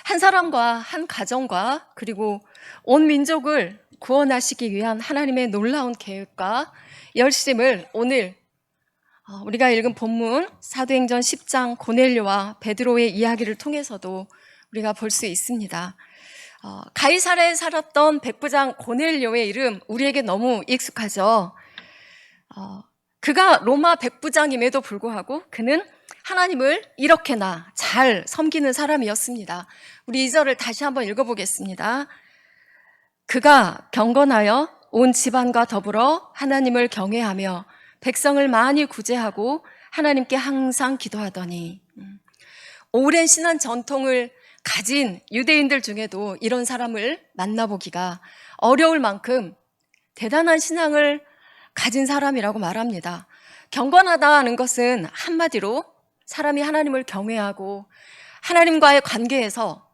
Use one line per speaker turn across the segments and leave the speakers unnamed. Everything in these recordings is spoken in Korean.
한 사람과 한 가정과 그리고 온 민족을 구원하시기 위한 하나님의 놀라운 계획과 열심을 오늘 우리가 읽은 본문 사도행전 10장 고넬료와 베드로의 이야기를 통해서도 우리가 볼 수 있습니다. 가이사랴에 살았던 백부장 고넬료의 이름 우리에게 너무 익숙하죠. 그가 로마 백부장임에도 불구하고 그는 하나님을 이렇게나 잘 섬기는 사람이었습니다. 우리 2절을 다시 한번 읽어보겠습니다. 그가 경건하여 온 집안과 더불어 하나님을 경외하며 백성을 많이 구제하고 하나님께 항상 기도하더니, 오랜 신앙 전통을 가진 유대인들 중에도 이런 사람을 만나보기가 어려울 만큼 대단한 신앙을 가진 사람이라고 말합니다. 경건하다는 것은 한마디로 사람이 하나님을 경외하고 하나님과의 관계에서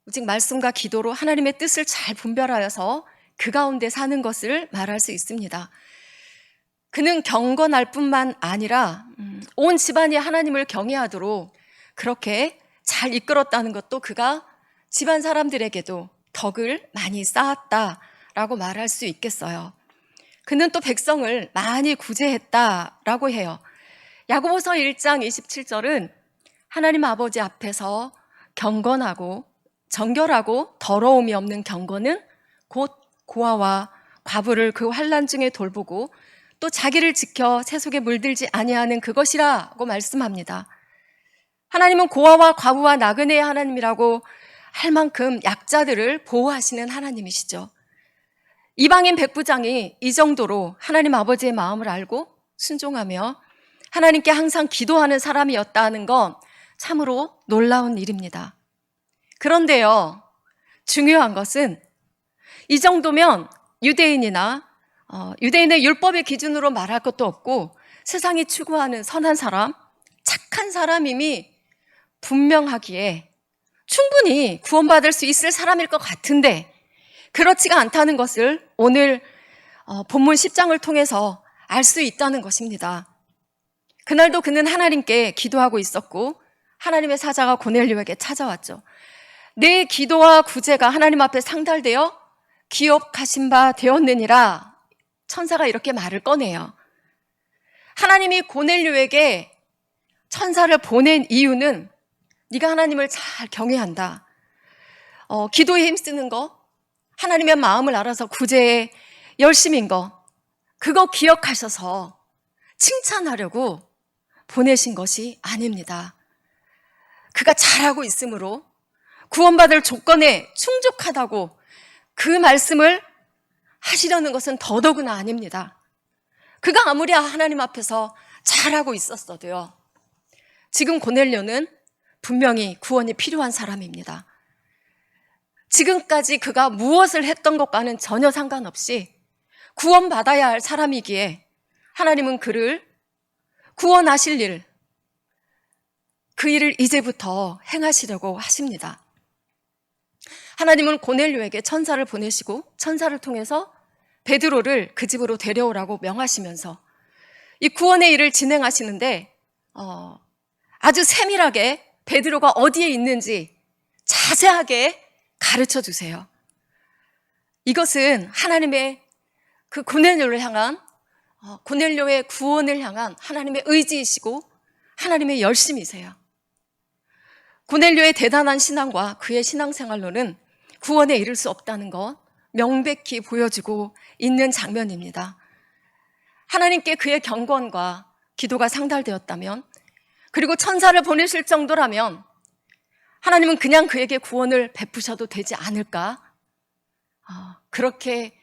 오직 말씀과 기도로 하나님의 뜻을 잘 분별하여서 그 가운데 사는 것을 말할 수 있습니다. 그는 경건할 뿐만 아니라 온 집안이 하나님을 경외하도록 그렇게 잘 이끌었다는 것도 그가 집안 사람들에게도 덕을 많이 쌓았다라고 말할 수 있겠어요. 그는 또 백성을 많이 구제했다라고 해요. 야고보서 1장 27절은 하나님 아버지 앞에서 경건하고 정결하고 더러움이 없는 경건은 곧 고아와 과부를 그 환난 중에 돌보고 또 자기를 지켜 세속에 물들지 아니하는 그것이라고 말씀합니다. 하나님은 고아와 과부와 나그네의 하나님이라고 할 만큼 약자들을 보호하시는 하나님이시죠. 이방인 백부장이 이 정도로 하나님 아버지의 마음을 알고 순종하며 하나님께 항상 기도하는 사람이었다는 건 참으로 놀라운 일입니다. 그런데요, 중요한 것은 이 정도면 유대인의 율법의 기준으로 말할 것도 없고 세상이 추구하는 선한 사람, 착한 사람임이 분명하기에 충분히 구원받을 수 있을 사람일 것 같은데 그렇지가 않다는 것을 오늘 본문 10장을 통해서 알 수 있다는 것입니다. 그날도 그는 하나님께 기도하고 있었고 하나님의 사자가 고넬료에게 찾아왔죠. 내 기도와 구제가 하나님 앞에 상달되어 기업하신 바 되었느니라. 천사가 이렇게 말을 꺼내요. 하나님이 고넬료에게 천사를 보낸 이유는 네가 하나님을 잘 경외한다. 기도에 힘쓰는 거, 하나님의 마음을 알아서 구제에 열심인 거, 그거 기억하셔서 칭찬하려고 보내신 것이 아닙니다. 그가 잘하고 있으므로 구원받을 조건에 충족하다고 그 말씀을 하시려는 것은 더더구나 아닙니다. 그가 아무리 하나님 앞에서 잘하고 있었어도요, 지금 고넬료는 분명히 구원이 필요한 사람입니다. 지금까지 그가 무엇을 했던 것과는 전혀 상관없이 구원받아야 할 사람이기에 하나님은 그를 구원하실 일, 그 일을 이제부터 행하시려고 하십니다. 하나님은 고넬료에게 천사를 보내시고 천사를 통해서 베드로를 그 집으로 데려오라고 명하시면서 이 구원의 일을 진행하시는데 아주 세밀하게 베드로가 어디에 있는지 자세하게 가르쳐 주세요. 이것은 하나님의 그 고넬료를 향한 고넬료의 구원을 향한 하나님의 의지이시고 하나님의 열심이세요. 고넬료의 대단한 신앙과 그의 신앙생활로는 구원에 이를 수 없다는 것 명백히 보여주고 있는 장면입니다. 하나님께 그의 경건과 기도가 상달되었다면, 그리고 천사를 보내실 정도라면 하나님은 그냥 그에게 구원을 베푸셔도 되지 않을까? 그렇게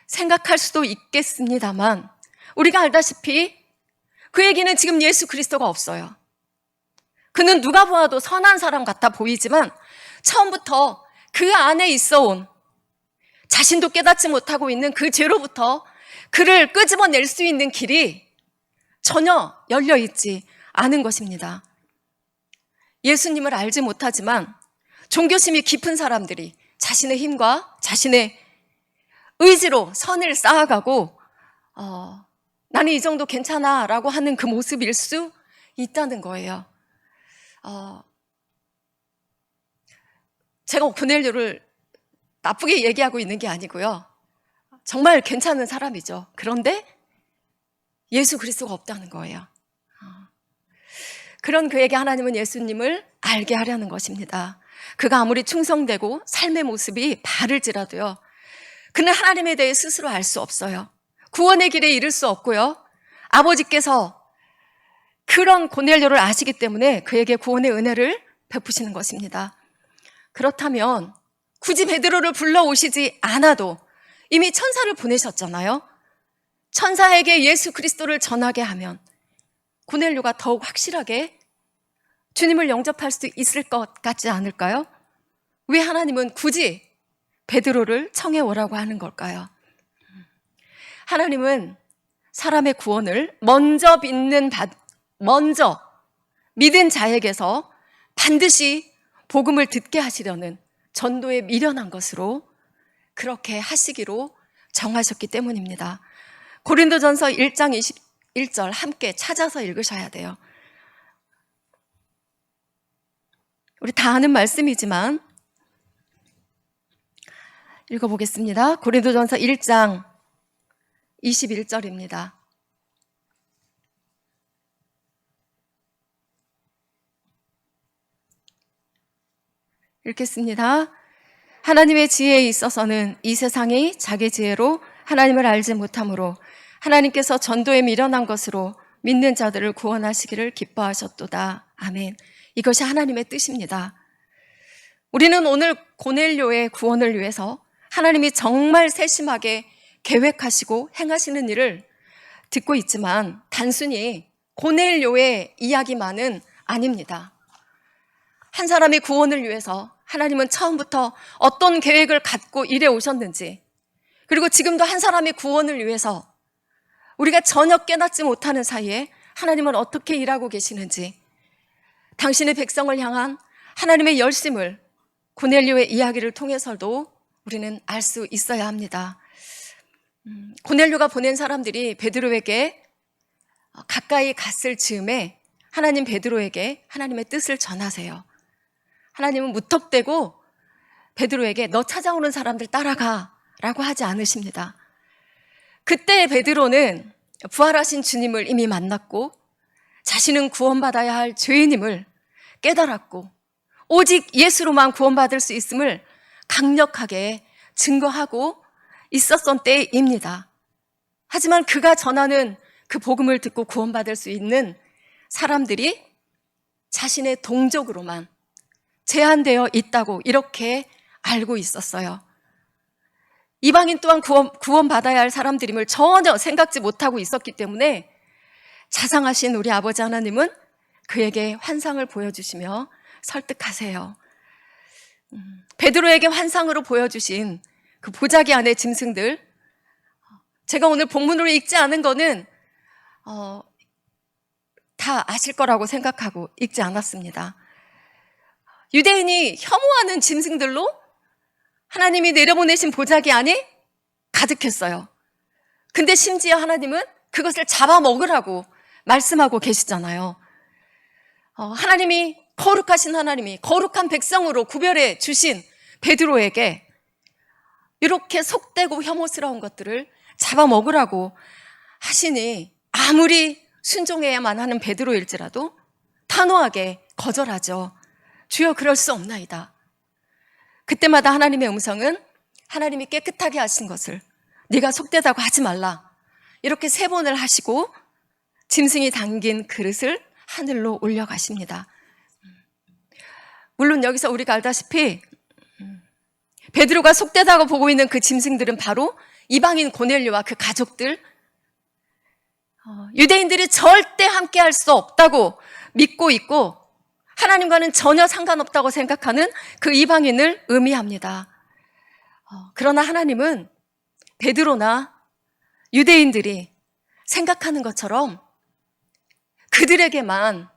생각할 수도 있겠습니다만 우리가 알다시피 그에게는 지금 예수 그리스도가 없어요. 그는 누가 보아도 선한 사람 같아 보이지만 처음부터 그 안에 있어온 자신도 깨닫지 못하고 있는 그 죄로부터 그를 끄집어낼 수 있는 길이 전혀 열려있지 않은 것입니다. 예수님을 알지 못하지만 종교심이 깊은 사람들이 자신의 힘과 자신의 의지로 선을 쌓아가고 나는 이 정도 괜찮아 라고 하는 그 모습일 수 있다는 거예요. 제가 고넬료를 나쁘게 얘기하고 있는 게 아니고요. 정말 괜찮은 사람이죠. 그런데 예수 그리스도가 없다는 거예요. 그런 그에게 하나님은 예수님을 알게 하려는 것입니다. 그가 아무리 충성되고 삶의 모습이 다를지라도요, 그는 하나님에 대해 스스로 알 수 없어요. 구원의 길에 이를 수 없고요. 아버지께서 그런 고넬료를 아시기 때문에 그에게 구원의 은혜를 베푸시는 것입니다. 그렇다면 굳이 베드로를 불러오시지 않아도 이미 천사를 보내셨잖아요. 천사에게 예수 그리스도를 전하게 하면 고넬료가 더욱 확실하게 주님을 영접할 수 있을 것 같지 않을까요? 왜 하나님은 굳이 베드로를 청해 오라고 하는 걸까요? 하나님은 사람의 구원을 먼저 믿은 자에게서 반드시 복음을 듣게 하시려는 전도에 미련한 것으로 그렇게 하시기로 정하셨기 때문입니다. 고린도전서 1장 21절 함께 찾아서 읽으셔야 돼요. 우리 다 아는 말씀이지만 읽어보겠습니다. 고린도전서 1장 21절입니다. 읽겠습니다. 하나님의 지혜에 있어서는 이 세상이 자기 지혜로 하나님을 알지 못하므로 하나님께서 전도에 미련한 것으로 믿는 자들을 구원하시기를 기뻐하셨도다. 아멘. 이것이 하나님의 뜻입니다. 우리는 오늘 고넬료의 구원을 위해서 하나님이 정말 세심하게 계획하시고 행하시는 일을 듣고 있지만 단순히 고넬료의 이야기만은 아닙니다. 한 사람의 구원을 위해서 하나님은 처음부터 어떤 계획을 갖고 일해 오셨는지, 그리고 지금도 한 사람의 구원을 위해서 우리가 전혀 깨닫지 못하는 사이에 하나님은 어떻게 일하고 계시는지, 당신의 백성을 향한 하나님의 열심을 고넬료의 이야기를 통해서도 우리는 알 수 있어야 합니다. 고넬료가 보낸 사람들이 베드로에게 가까이 갔을 즈음에 하나님 베드로에게 하나님의 뜻을 전하세요. 하나님은 무턱대고 베드로에게 너 찾아오는 사람들 따라가 라고 하지 않으십니다. 그때 베드로는 부활하신 주님을 이미 만났고 자신은 구원받아야 할 죄인임을 깨달았고 오직 예수로만 구원받을 수 있음을 강력하게 증거하고 있었던 때입니다. 하지만 그가 전하는 그 복음을 듣고 구원받을 수 있는 사람들이 자신의 동족으로만 제한되어 있다고 이렇게 알고 있었어요. 이방인 또한 구원받아야 할 사람들임을 전혀 생각지 못하고 있었기 때문에 자상하신 우리 아버지 하나님은 그에게 환상을 보여주시며 설득하세요. 베드로에게 환상으로 보여주신 그 보자기 안의 짐승들, 제가 오늘 본문으로 읽지 않은 거는 다 아실 거라고 생각하고 읽지 않았습니다. 유대인이 혐오하는 짐승들로 하나님이 내려보내신 보자기 안에 가득했어요. 근데 심지어 하나님은 그것을 잡아먹으라고 말씀하고 계시잖아요. 하나님이 거룩하신 하나님이 거룩한 백성으로 구별해 주신 베드로에게 이렇게 속되고 혐오스러운 것들을 잡아먹으라고 하시니 아무리 순종해야만 하는 베드로일지라도 단호하게 거절하죠. 주여 그럴 수 없나이다. 그때마다 하나님의 음성은 하나님이 깨끗하게 하신 것을 네가 속되다고 하지 말라 이렇게 3번을 하시고 짐승이 담긴 그릇을 하늘로 올려가십니다. 물론 여기서 우리가 알다시피 베드로가 속되다고 보고 있는 그 짐승들은 바로 이방인 고넬료와 그 가족들, 유대인들이 절대 함께할 수 없다고 믿고 있고 하나님과는 전혀 상관없다고 생각하는 그 이방인을 의미합니다. 그러나 하나님은 베드로나 유대인들이 생각하는 것처럼 그들만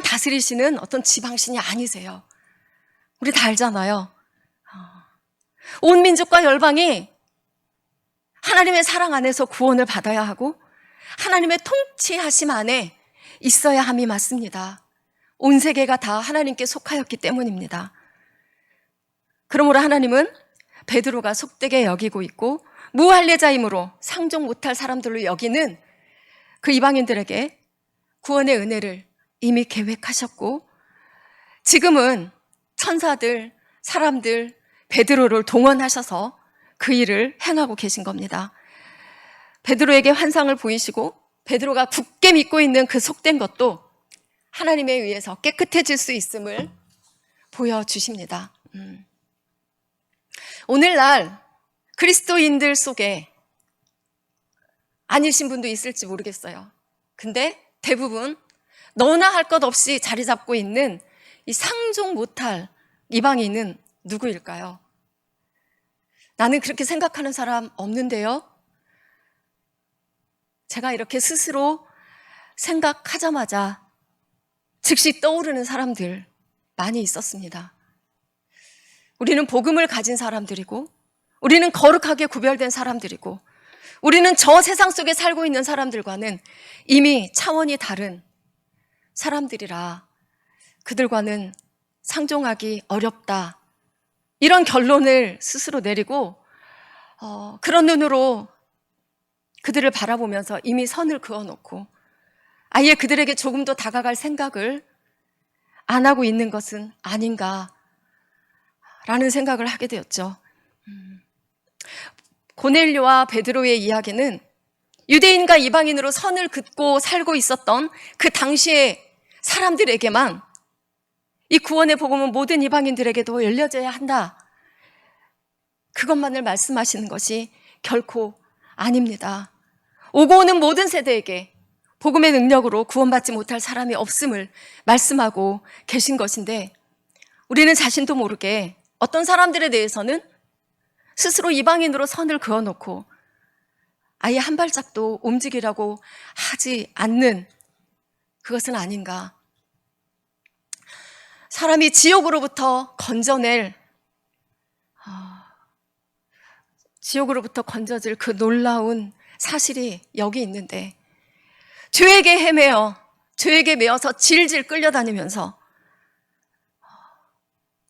다스리시는 어떤 지방신이 아니세요. 우리 다 알잖아요. 온 민족과 열방이 하나님의 사랑 안에서 구원을 받아야 하고 하나님의 통치하심 안에 있어야 함이 맞습니다. 온 세계가 다 하나님께 속하였기 때문입니다. 그러므로 하나님은 베드로가 속되게 여기고 있고 무할례자이므로 상종 못할 사람들로 여기는 그 이방인들에게 구원의 은혜를 이미 계획하셨고, 지금은 천사들, 사람들, 베드로를 동원하셔서 그 일을 행하고 계신 겁니다. 베드로에게 환상을 보이시고 베드로가 굳게 믿고 있는 그 속된 것도 하나님에 의해서 깨끗해질 수 있음을 보여주십니다. 오늘날 그리스도인들 속에 아니신 분도 있을지 모르겠어요. 근데 대부분 너나 할 것 없이 자리 잡고 있는 이 상종 못할 이방인은 누구일까요? 나는 그렇게 생각하는 사람 없는데요. 제가 이렇게 스스로 생각하자마자 즉시 떠오르는 사람들 많이 있었습니다. 우리는 복음을 가진 사람들이고, 우리는 거룩하게 구별된 사람들이고, 우리는 저 세상 속에 살고 있는 사람들과는 이미 차원이 다른 사람들이라 그들과는 상종하기 어렵다, 이런 결론을 스스로 내리고 그런 눈으로 그들을 바라보면서 이미 선을 그어놓고 아예 그들에게 조금 더 다가갈 생각을 안 하고 있는 것은 아닌가라는 생각을 하게 되었죠. 고넬료와 베드로의 이야기는 유대인과 이방인으로 선을 긋고 살고 있었던 그 당시의 사람들에게만, 이 구원의 복음은 모든 이방인들에게도 열려져야 한다, 그것만을 말씀하시는 것이 결코 아닙니다. 오고 오는 모든 세대에게 복음의 능력으로 구원받지 못할 사람이 없음을 말씀하고 계신 것인데, 우리는 자신도 모르게 어떤 사람들에 대해서는 스스로 이방인으로 선을 그어놓고 아예 한 발짝도 움직이라고 하지 않는 그것은 아닌가. 사람이 지옥으로부터 건져질 그 놀라운 사실이 여기 있는데, 죄에게 헤매어 죄에게 매어서 질질 끌려다니면서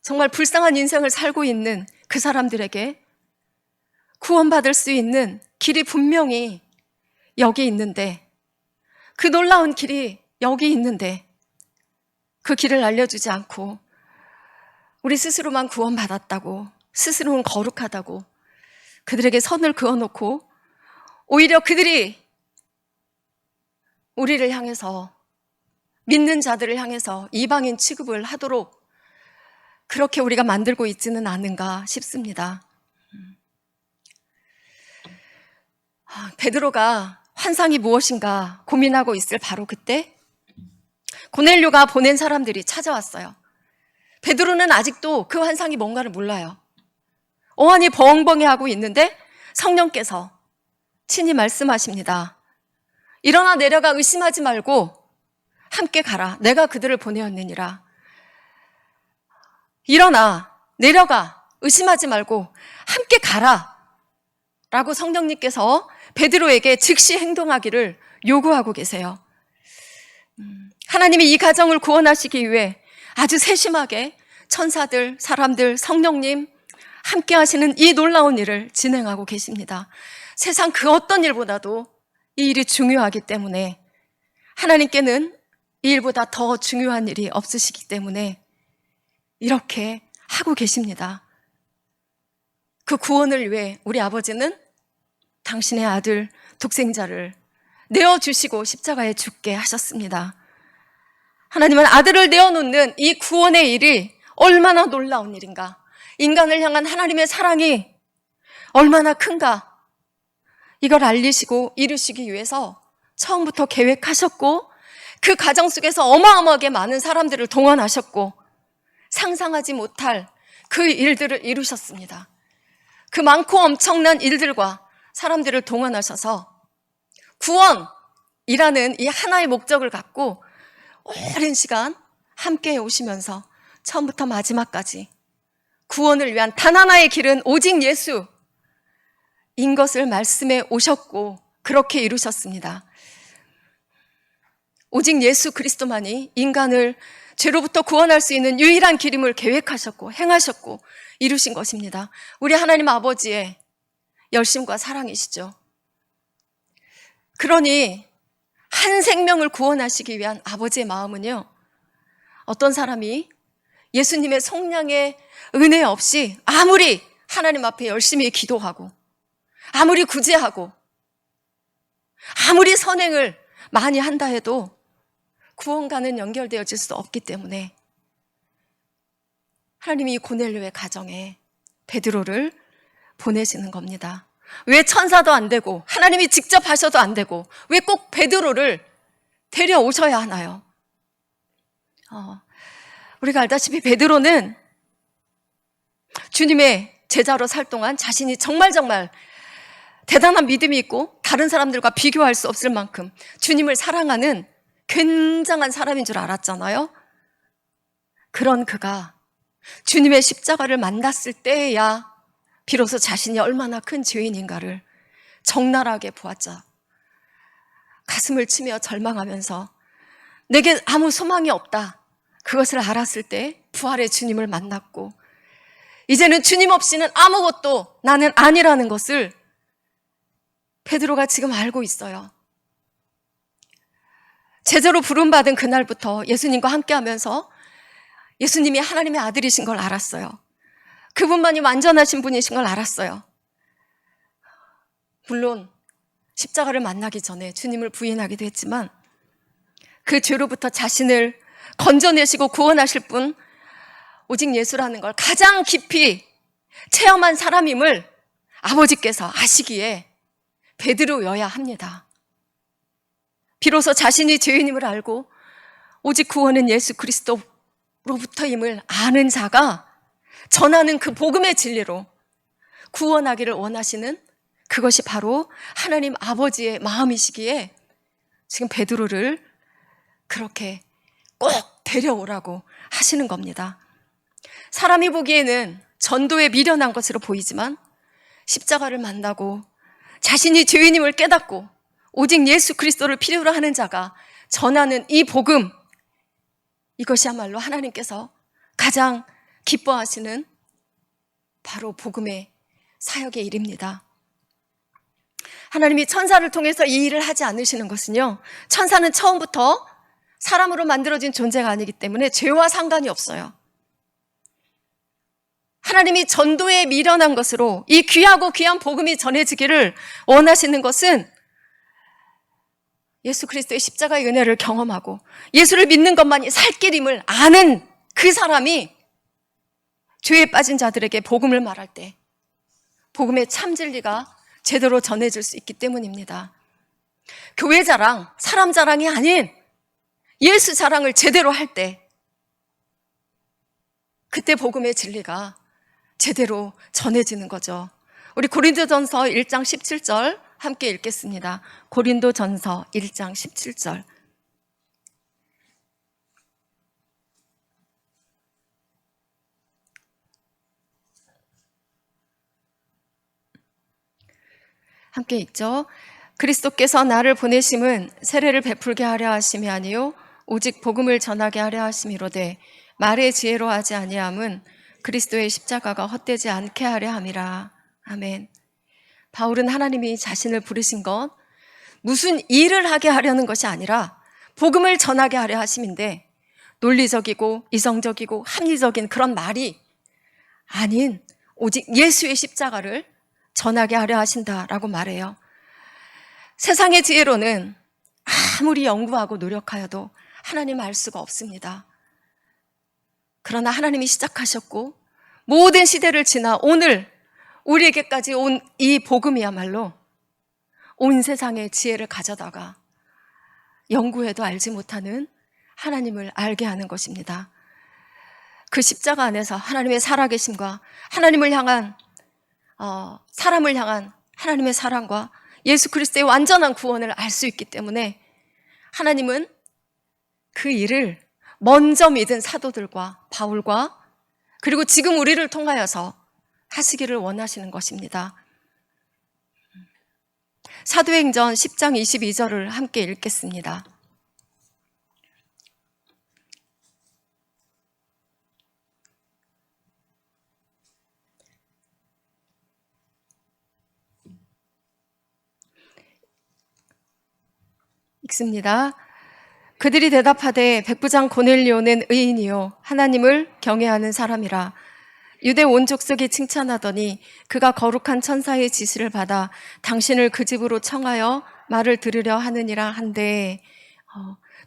정말 불쌍한 인생을 살고 있는 그 사람들에게 구원받을 수 있는 길이 분명히 여기 있는데, 그 놀라운 길이 여기 있는데 그 길을 알려주지 않고 우리 스스로만 구원받았다고, 스스로는 거룩하다고 그들에게 선을 그어놓고 오히려 그들이 우리를 향해서, 믿는 자들을 향해서 이방인 취급을 하도록 그렇게 우리가 만들고 있지는 않은가 싶습니다. 베드로가 환상이 무엇인가 고민하고 있을 바로 그때 고넬료가 보낸 사람들이 찾아왔어요. 베드로는 아직도 그 환상이 뭔가를 몰라요. 어안이 벙벙해하고 있는데 성령께서 친히 말씀하십니다. 일어나 내려가 의심하지 말고 함께 가라. 내가 그들을 보내었느니라. 일어나 내려가 의심하지 말고 함께 가라 라고 성령님께서 베드로에게 즉시 행동하기를 요구하고 계세요. 하나님이 이 가정을 구원하시기 위해 아주 세심하게 천사들, 사람들, 성령님 함께 하시는 이 놀라운 일을 진행하고 계십니다. 세상 그 어떤 일보다도 이 일이 중요하기 때문에, 하나님께는 이 일보다 더 중요한 일이 없으시기 때문에 이렇게 하고 계십니다. 그 구원을 위해 우리 아버지는 당신의 아들 독생자를 내어주시고 십자가에 죽게 하셨습니다. 하나님은 아들을 내어놓는 이 구원의 일이 얼마나 놀라운 일인가, 인간을 향한 하나님의 사랑이 얼마나 큰가, 이걸 알리시고 이루시기 위해서 처음부터 계획하셨고, 그 과정 속에서 어마어마하게 많은 사람들을 동원하셨고 상상하지 못할 그 일들을 이루셨습니다. 그 많고 엄청난 일들과 사람들을 동원하셔서 구원이라는 이 하나의 목적을 갖고 오랜 시간 함께 오시면서 처음부터 마지막까지 구원을 위한 단 하나의 길은 오직 예수인 것을 말씀해 오셨고 그렇게 이루셨습니다. 오직 예수 그리스도만이 인간을 죄로부터 구원할 수 있는 유일한 길임을 계획하셨고 행하셨고 이루신 것입니다. 우리 하나님 아버지의 열심과 사랑이시죠. 그러니 한 생명을 구원하시기 위한 아버지의 마음은요, 어떤 사람이 예수님의 속량의 은혜 없이 아무리 하나님 앞에 열심히 기도하고 아무리 구제하고 아무리 선행을 많이 한다 해도 구원과는 연결되어질 수 없기 때문에 하나님이 고넬료의 가정에 베드로를 보내시는 겁니다. 왜 천사도 안 되고 하나님이 직접 하셔도 안 되고 왜 꼭 베드로를 데려오셔야 하나요? 우리가 알다시피 베드로는 주님의 제자로 살 동안 자신이 정말 대단한 믿음이 있고 다른 사람들과 비교할 수 없을 만큼 주님을 사랑하는 굉장한 사람인 줄 알았잖아요. 그런 그가 주님의 십자가를 만났을 때에야 비로소 자신이 얼마나 큰 죄인인가를 적나라하게 보았자 가슴을 치며 절망하면서 내게 아무 소망이 없다, 그것을 알았을 때 부활의 주님을 만났고 이제는 주님 없이는 아무것도 나는 아니라는 것을 베드로가 지금 알고 있어요. 제자로 부름받은 그날부터 예수님과 함께하면서 예수님이 하나님의 아들이신 걸 알았어요. 그분만이 완전하신 분이신 걸 알았어요. 물론 십자가를 만나기 전에 주님을 부인하기도 했지만 그 죄로부터 자신을 건져내시고 구원하실 분 오직 예수라는 걸 가장 깊이 체험한 사람임을 아버지께서 아시기에 베드로여야 합니다. 비로소 자신이 죄인임을 알고 오직 구원은 예수 그리스도로부터임을 아는 자가 전하는 그 복음의 진리로 구원하기를 원하시는 그것이 바로 하나님 아버지의 마음이시기에 지금 베드로를 그렇게 꼭 데려오라고 하시는 겁니다. 사람이 보기에는 전도에 미련한 것으로 보이지만 십자가를 만나고 자신이 죄인임을 깨닫고 오직 예수 그리스도를 필요로 하는 자가 전하는 이 복음, 이것이야말로 하나님께서 가장 기뻐하시는 바로 복음의 사역의 일입니다. 하나님이 천사를 통해서 이 일을 하지 않으시는 것은요, 천사는 처음부터 사람으로 만들어진 존재가 아니기 때문에 죄와 상관이 없어요. 하나님이 전도에 미련한 것으로 이 귀하고 귀한 복음이 전해지기를 원하시는 것은 예수 그리스도의 십자가의 은혜를 경험하고 예수를 믿는 것만이 살 길임을 아는 그 사람이 죄에 빠진 자들에게 복음을 말할 때 복음의 참 진리가 제대로 전해질 수 있기 때문입니다. 교회 자랑, 사람 자랑이 아닌 예수 자랑을 제대로 할 때 그때 복음의 진리가 제대로 전해지는 거죠. 우리 고린도전서 1장 17절 함께 읽겠습니다. 고린도전서 1장 17절. 함께 읽죠. 그리스도께서 나를 보내심은 세례를 베풀게 하려 하심이 아니요 오직 복음을 전하게 하려 하심이로되 말의 지혜로 하지 아니함은 그리스도의 십자가가 헛되지 않게 하려 함이라. 아멘. 바울은 하나님이 자신을 부르신 것 무슨 일을 하게 하려는 것이 아니라 복음을 전하게 하려 하심인데 논리적이고 이성적이고 합리적인 그런 말이 아닌 오직 예수의 십자가를 전하게 하려 하신다라고 말해요. 세상의 지혜로는 아무리 연구하고 노력하여도 하나님 알 수가 없습니다. 그러나 하나님이 시작하셨고 모든 시대를 지나 오늘 우리에게까지 온 이 복음이야말로 온 세상의 지혜를 가져다가 연구해도 알지 못하는 하나님을 알게 하는 것입니다. 그 십자가 안에서 하나님의 살아계심과 하나님을 향한 사람을 향한 하나님의 사랑과 예수 그리스도의 완전한 구원을 알 수 있기 때문에 하나님은 그 일을 먼저 믿은 사도들과 바울과 그리고 지금 우리를 통하여서 하시기를 원하시는 것입니다. 사도행전 10장 22절을 함께 읽겠습니다. 읽습니다. 그들이 대답하되 백부장 고넬료는 의인이요 하나님을 경외하는 사람이라. 유대 온 족속이 칭찬하더니 그가 거룩한 천사의 지시를 받아 당신을 그 집으로 청하여 말을 들으려 하느니라 한데,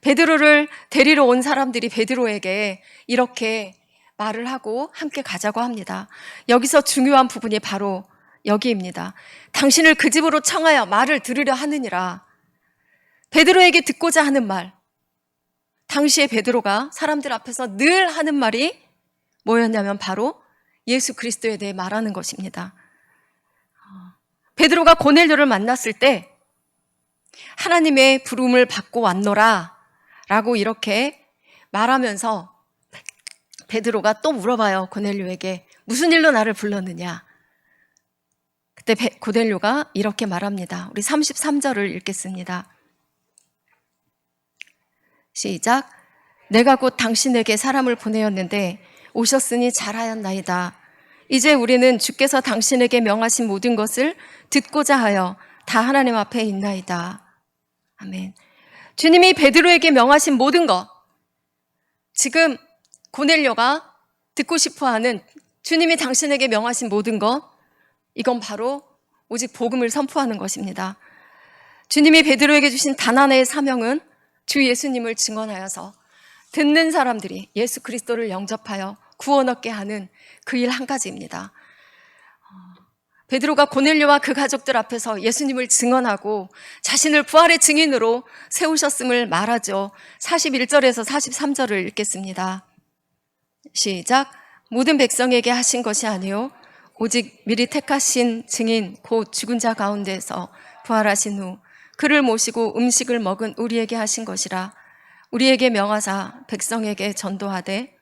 베드로를 데리러 온 사람들이 베드로에게 이렇게 말을 하고 함께 가자고 합니다. 여기서 중요한 부분이 바로 여기입니다. 당신을 그 집으로 청하여 말을 들으려 하느니라. 베드로에게 듣고자 하는 말, 당시에 베드로가 사람들 앞에서 늘 하는 말이 뭐였냐면 바로 예수 그리스도에 대해 말하는 것입니다. 베드로가 고넬료를 만났을 때 하나님의 부름을 받고 왔노라 라고 이렇게 말하면서 베드로가 또 물어봐요. 고넬료에게 무슨 일로 나를 불렀느냐. 그때 고넬료가 이렇게 말합니다. 우리 33절을 읽겠습니다. 시작. 내가 곧 당신에게 사람을 보내었는데 오셨으니 잘하였나이다. 이제 우리는 주께서 당신에게 명하신 모든 것을 듣고자 하여 다 하나님 앞에 있나이다. 아멘. 주님이 베드로에게 명하신 모든 것, 지금 고넬료가 듣고 싶어하는 주님이 당신에게 명하신 모든 것, 이건 바로 오직 복음을 선포하는 것입니다. 주님이 베드로에게 주신 단 하나의 사명은 주 예수님을 증언하여서 듣는 사람들이 예수 그리스도를 영접하여 구원 얻게 하는 그 일 한 가지입니다. 베드로가 고넬료와 그 가족들 앞에서 예수님을 증언하고 자신을 부활의 증인으로 세우셨음을 말하죠. 41절에서 43절을 읽겠습니다. 시작. 모든 백성에게 하신 것이 아니요 오직 미리 택하신 증인 곧 죽은 자 가운데서 부활하신 후 그를 모시고 음식을 먹은 우리에게 하신 것이라. 우리에게 명하사 백성에게 전도하되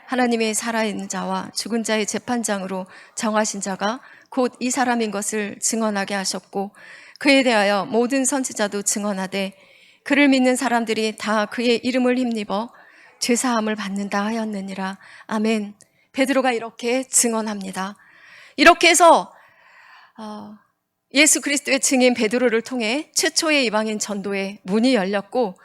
하나님의 살아있는 자와 죽은 자의 재판장으로 정하신 자가 곧 이 사람인 것을 증언하게 하셨고 그에 대하여 모든 선지자도 증언하되 그를 믿는 사람들이 다 그의 이름을 힘입어 죄사함을 받는다 하였느니라. 아멘. 베드로가 이렇게 증언합니다. 이렇게 해서 예수 그리스도의 증인 베드로를 통해 최초의 이방인 전도의 문이 열렸고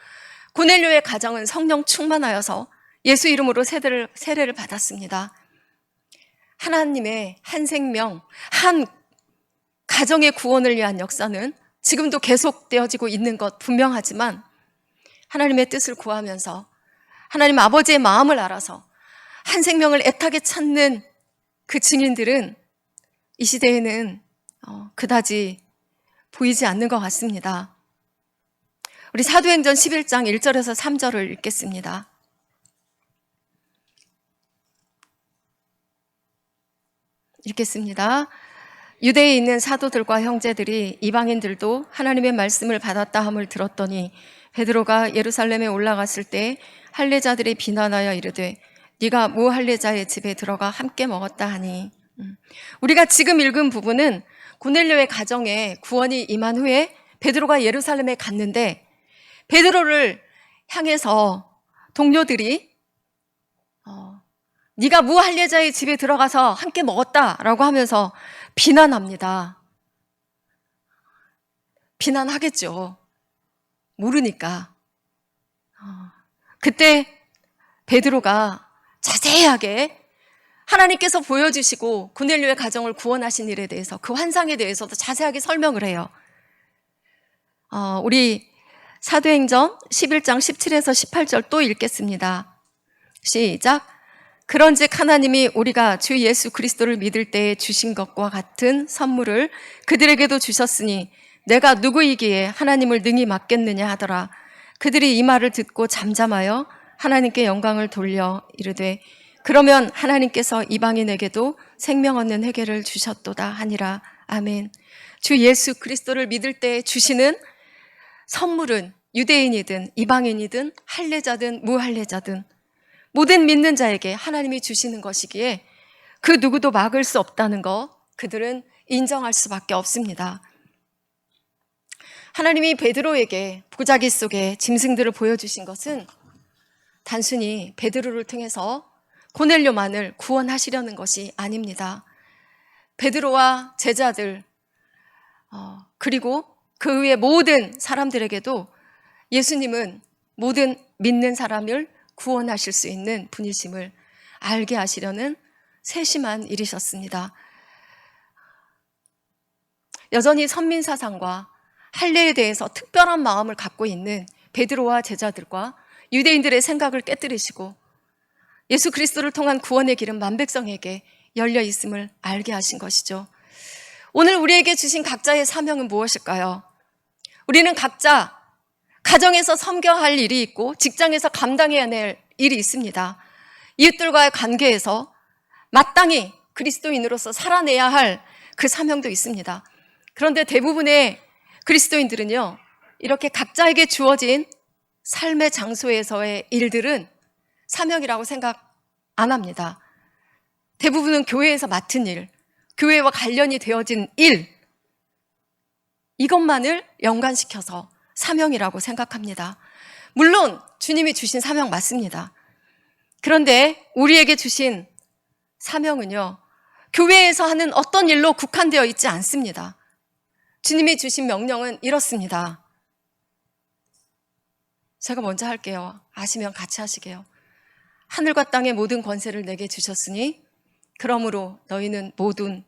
고넬료의 가정은 성령 충만하여서 예수 이름으로 세례를 받았습니다. 하나님의 한 생명, 한 가정의 구원을 위한 역사는 지금도 계속되어지고 있는 것 분명하지만 하나님의 뜻을 구하면서 하나님 아버지의 마음을 알아서 한 생명을 애타게 찾는 그 증인들은 이 시대에는 그다지 보이지 않는 것 같습니다. 우리 사도행전 11장 1절에서 3절을 읽겠습니다. 읽겠습니다. 유대에 있는 사도들과 형제들이 이방인들도 하나님의 말씀을 받았다 함을 들었더니 베드로가 예루살렘에 올라갔을 때 할례자들이 비난하여 이르되 네가 무할례자의 집에 들어가 함께 먹었다 하니. 우리가 지금 읽은 부분은 고넬료의 가정에 구원이 임한 후에 베드로가 예루살렘에 갔는데 베드로를 향해서 동료들이 네가 무할례자의 집에 들어가서 함께 먹었다라고 하면서 비난합니다. 비난하겠죠. 모르니까. 그때 베드로가 자세하게 하나님께서 보여주시고 고넬료의 가정을 구원하신 일에 대해서 그 환상에 대해서도 자세하게 설명을 해요. 우리 사도행전 11장 17에서 18절 또 읽겠습니다. 시작. 그런즉 하나님이 우리가 주 예수 그리스도를 믿을 때에 주신 것과 같은 선물을 그들에게도 주셨으니 내가 누구이기에 하나님을 능히 맡겠느냐 하더라. 그들이 이 말을 듣고 잠잠하여 하나님께 영광을 돌려 이르되 그러면 하나님께서 이방인에게도 생명 얻는 회개를 주셨도다 하니라. 아멘. 주 예수 그리스도를 믿을 때 주시는 선물은 유대인이든 이방인이든 할례자든 무할례자든 모든 믿는 자에게 하나님이 주시는 것이기에 그 누구도 막을 수 없다는 거 그들은 인정할 수밖에 없습니다. 하나님이 베드로에게 보자기 속에 짐승들을 보여주신 것은 단순히 베드로를 통해서 고넬료만을 구원하시려는 것이 아닙니다. 베드로와 제자들 그리고 그 위의 모든 사람들에게도 예수님은 모든 믿는 사람을 구원하실 수 있는 분이심을 알게 하시려는 세심한 일이셨습니다. 여전히 선민사상과 할례에 대해서 특별한 마음을 갖고 있는 베드로와 제자들과 유대인들의 생각을 깨뜨리시고 예수 그리스도를 통한 구원의 길은 만백성에게 열려 있음을 알게 하신 것이죠. 오늘 우리에게 주신 각자의 사명은 무엇일까요? 우리는 각자 가정에서 섬겨야 할 일이 있고 직장에서 감당해야 할 일이 있습니다. 이웃들과의 관계에서 마땅히 그리스도인으로서 살아내야 할 그 사명도 있습니다. 그런데 대부분의 그리스도인들은요, 이렇게 각자에게 주어진 삶의 장소에서의 일들은 사명이라고 생각 안 합니다. 대부분은 교회에서 맡은 일, 교회와 관련이 되어진 일, 이것만을 연관시켜서 사명이라고 생각합니다. 물론 주님이 주신 사명 맞습니다. 그런데 우리에게 주신 사명은요, 교회에서 하는 어떤 일로 국한되어 있지 않습니다. 주님이 주신 명령은 이렇습니다. 제가 먼저 할게요. 아시면 같이 하시게요. 하늘과 땅의 모든 권세를 내게 주셨으니 그러므로 너희는 모든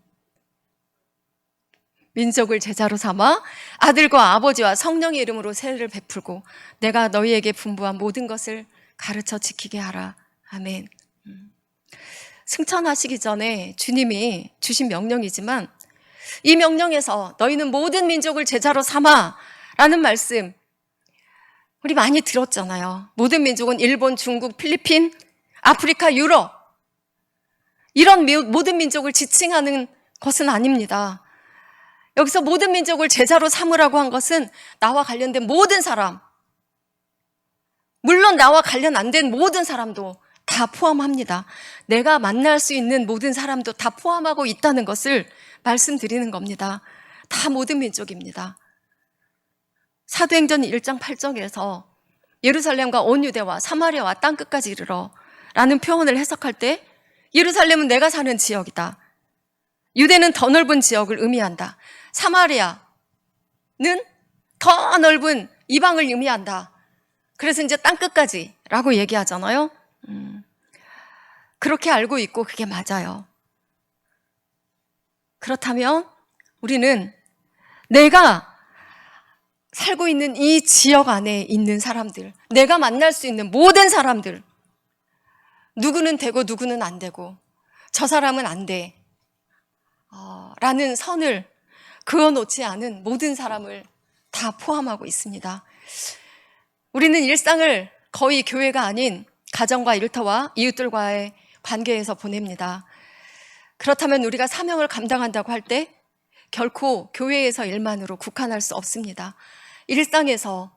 민족을 제자로 삼아 아들과 아버지와 성령의 이름으로 세례를 베풀고 내가 너희에게 분부한 모든 것을 가르쳐 지키게 하라. 아멘. 승천하시기 전에 주님이 주신 명령이지만 이 명령에서 너희는 모든 민족을 제자로 삼아 라는 말씀 우리 많이 들었잖아요. 모든 민족은 일본, 중국, 필리핀, 아프리카, 유럽 이런 모든 민족을 지칭하는 것은 아닙니다. 여기서 모든 민족을 제자로 삼으라고 한 것은 나와 관련된 모든 사람, 물론 나와 관련 안 된 모든 사람도 다 포함합니다. 내가 만날 수 있는 모든 사람도 다 포함하고 있다는 것을 말씀드리는 겁니다. 다 모든 민족입니다. 사도행전 1장 8절에서 예루살렘과 온 유대와 사마리아와 땅끝까지 이르러 라는 표현을 해석할 때 예루살렘은 내가 사는 지역이다. 유대는 더 넓은 지역을 의미한다. 사마리아는 더 넓은 이방을 의미한다. 그래서 이제 땅끝까지 라고 얘기하잖아요. 그렇게 알고 있고 그게 맞아요. 그렇다면 우리는 내가 살고 있는 이 지역 안에 있는 사람들, 내가 만날 수 있는 모든 사람들, 누구는 되고 누구는 안 되고 저 사람은 안 돼 라는 선을 그어놓지 않은 모든 사람을 다 포함하고 있습니다. 우리는 일상을 거의 교회가 아닌 가정과 일터와 이웃들과의 관계에서 보냅니다. 그렇다면 우리가 사명을 감당한다고 할 때 결코 교회에서 일만으로 국한할 수 없습니다. 일상에서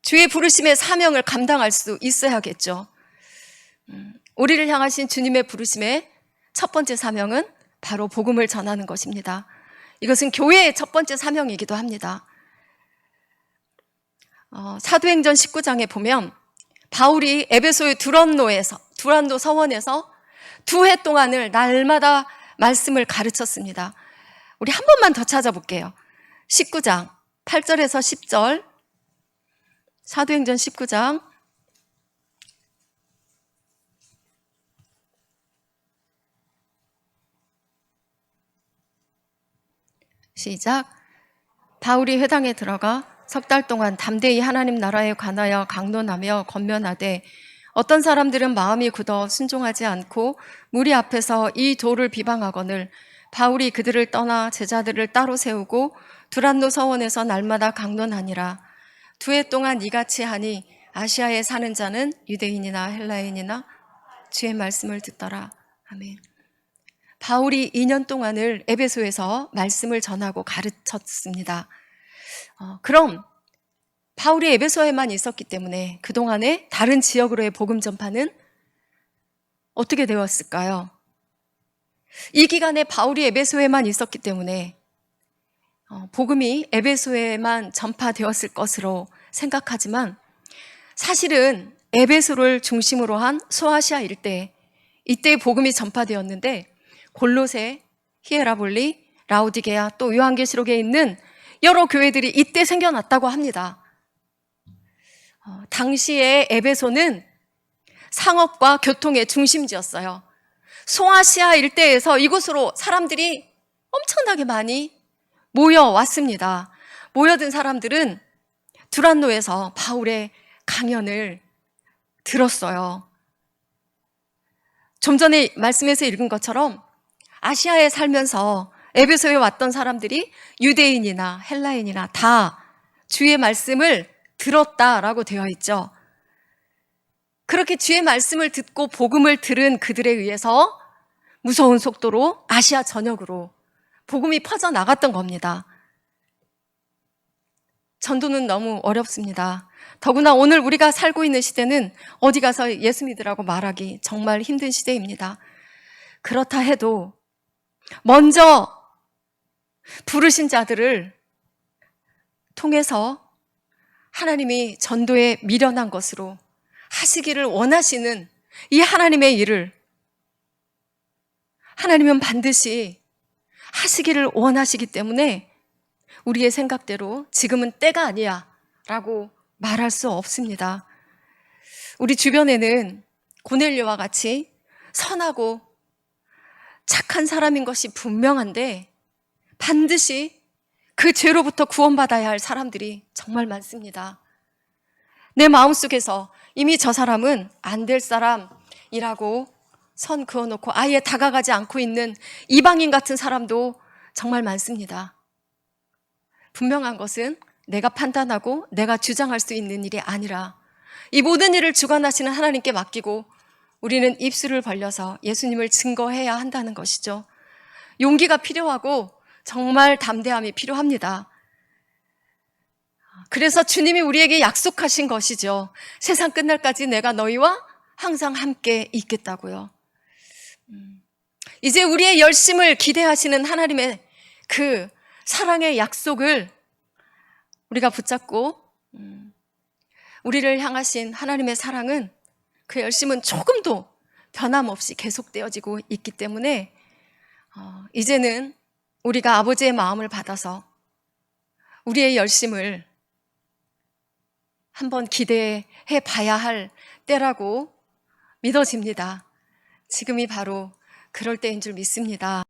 주의 부르심의 사명을 감당할 수 있어야겠죠. 우리를 향하신 주님의 부르심의 첫 번째 사명은 바로 복음을 전하는 것입니다. 이것은 교회의 첫 번째 사명이기도 합니다. 사도행전 19장에 보면 바울이 에베소의 두란노 서원에서 2해 동안을 날마다 말씀을 가르쳤습니다. 우리 한 번만 더 찾아볼게요. 19장 8절에서 10절 사도행전 19장 시작. 바울이 회당에 들어가 석 달 동안 담대히 하나님 나라에 관하여 강론하며 권면하되 어떤 사람들은 마음이 굳어 순종하지 않고 무리 앞에서 이 도를 비방하거늘 바울이 그들을 떠나 제자들을 따로 세우고 두란노 서원에서 날마다 강론하니라. 2해 동안 이같이 하니 아시아에 사는 자는 유대인이나 헬라인이나 주의 말씀을 듣더라. 아멘. 바울이 2년 동안을 에베소에서 말씀을 전하고 가르쳤습니다. 그럼 바울이 에베소에만 있었기 때문에 그동안에 다른 지역으로의 복음 전파는 어떻게 되었을까요? 이 기간에 바울이 에베소에만 있었기 때문에 복음이 에베소에만 전파되었을 것으로 생각하지만 사실은 에베소를 중심으로 한 소아시아 이때의 복음이 전파되었는데 골로새, 히에라볼리, 라오디게아 또 요한계시록에 있는 여러 교회들이 이때 생겨났다고 합니다. 당시에 에베소는 상업과 교통의 중심지였어요. 소아시아 일대에서 이곳으로 사람들이 엄청나게 많이 모여왔습니다. 모여든 사람들은 두란노에서 바울의 강연을 들었어요. 좀 전에 말씀에서 읽은 것처럼 아시아에 살면서 에베소에 왔던 사람들이 유대인이나 헬라인이나 다 주의 말씀을 들었다라고 되어 있죠. 그렇게 주의 말씀을 듣고 복음을 들은 그들에 의해서 무서운 속도로 아시아 전역으로 복음이 퍼져나갔던 겁니다. 전도는 너무 어렵습니다. 더구나 오늘 우리가 살고 있는 시대는 어디 가서 예수 믿으라고 말하기 정말 힘든 시대입니다. 그렇다 해도 먼저 부르신 자들을 통해서 하나님이 전도에 미련한 것으로 하시기를 원하시는 이 하나님의 일을 하나님은 반드시 하시기를 원하시기 때문에 우리의 생각대로 지금은 때가 아니야 라고 말할 수 없습니다. 우리 주변에는 고넬료와 같이 선하고 착한 사람인 것이 분명한데 반드시 그 죄로부터 구원받아야 할 사람들이 정말 많습니다. 내 마음속에서 이미 저 사람은 안 될 사람이라고 선 그어놓고 아예 다가가지 않고 있는 이방인 같은 사람도 정말 많습니다. 분명한 것은 내가 판단하고 내가 주장할 수 있는 일이 아니라 이 모든 일을 주관하시는 하나님께 맡기고 우리는 입술을 벌려서 예수님을 증거해야 한다는 것이죠. 용기가 필요하고 정말 담대함이 필요합니다. 그래서 주님이 우리에게 약속하신 것이죠. 세상 끝날까지 내가 너희와 항상 함께 있겠다고요. 이제 우리의 열심을 기대하시는 하나님의 그 사랑의 약속을 우리가 붙잡고 우리를 향하신 하나님의 사랑은 그 열심은 조금도 변함없이 계속되어지고 있기 때문에 이제는 우리가 아버지의 마음을 받아서 우리의 열심을 한번 기대해 봐야 할 때라고 믿어집니다. 지금이 바로 그럴 때인 줄 믿습니다.